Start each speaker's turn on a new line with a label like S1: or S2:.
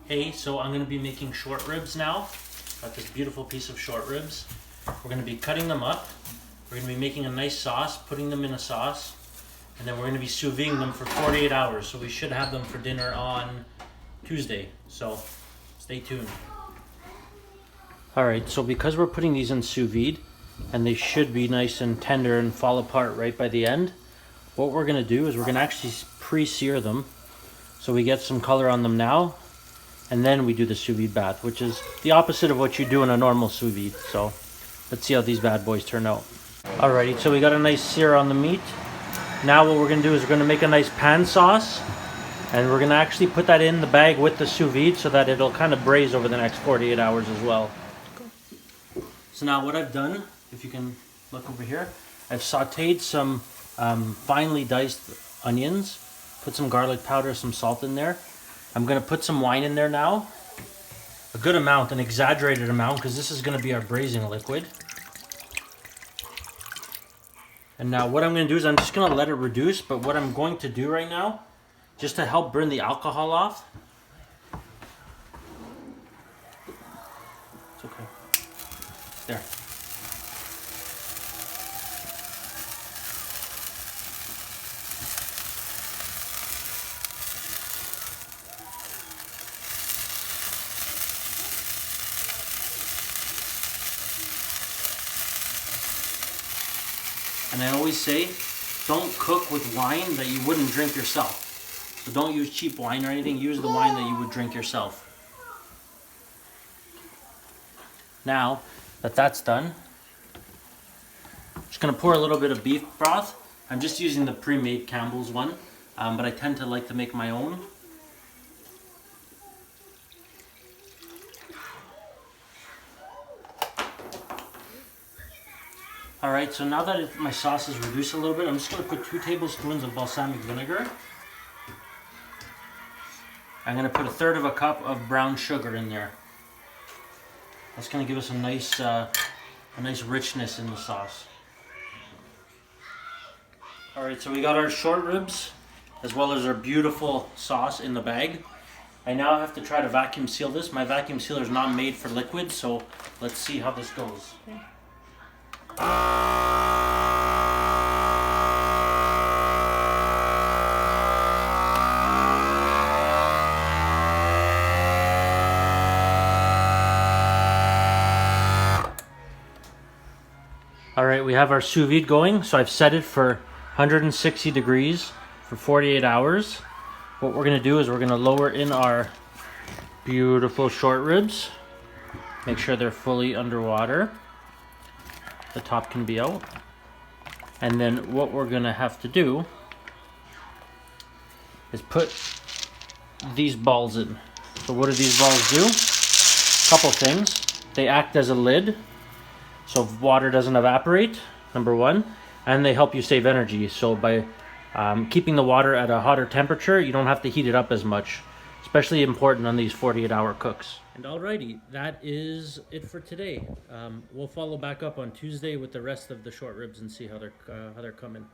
S1: Hey, so I'm going to be making short ribs now. Got this beautiful piece of short ribs. We're going to be cutting them up. We're going to be making a nice sauce, putting them in a sauce, and then we're going to be sous videing them for 48 hours. So we should have them for dinner on Tuesday. So stay tuned. Alright, so because we're putting these in sous vide, and they should be nice and tender and fall apart right by the end, what we're going to do is we're going to actually pre-sear them so we get some color on them now, and then we do the sous vide bath, which is the opposite of what you do in a normal sous vide. So let's see how these bad boys turn out. Alrighty, so we got a nice sear on the meat. Now what we're going to do is we're going to make a nice pan sauce, and we're going to actually put that in the bag with the sous vide so that it'll kind of braise over the next 48 hours as well. So now what I've done, if you can look over here, I've sauteed some finely diced onions, put some garlic powder, some salt in there. I'm going to put some wine in there now. A good amount, an exaggerated amount, because this is going to be our braising liquid. And now what I'm going to do is I'm just going to let it reduce, but what I'm going to do right now, just to help burn the alcohol off. It's okay. There. And I always say, don't cook with wine that you wouldn't drink yourself. So don't use cheap wine or anything, use the wine that you would drink yourself. Now that that's done, I'm just going to pour a little bit of beef broth. I'm just using the pre-made Campbell's one, but I tend to like to make my own. Alright, so now that my sauce is reduced a little bit, I'm just going to put 2 tablespoons of balsamic vinegar. I'm going to put 1/3 cup of brown sugar in there. That's going to give us a nice richness in the sauce. Alright, so we got our short ribs as well as our beautiful sauce in the bag. I now have to try to vacuum seal this. My vacuum sealer is not made for liquid, so let's see how this goes. Okay. Alright, we have our sous vide going, so I've set it for 160 degrees for 48 hours. What we're going to do is we're going to lower in our beautiful short ribs. Make sure they're fully underwater. The top can be out. And then what we're going to have to do is put these balls in. So what do these balls do? Couple things. They act as a lid, so water doesn't evaporate, number one, and they help you save energy. So by keeping the water at a hotter temperature, you don't have to heat it up as much, especially important on these 48-hour cooks. And alrighty, that is it for today. We'll follow back up on Tuesday with the rest of the short ribs and see how they're coming.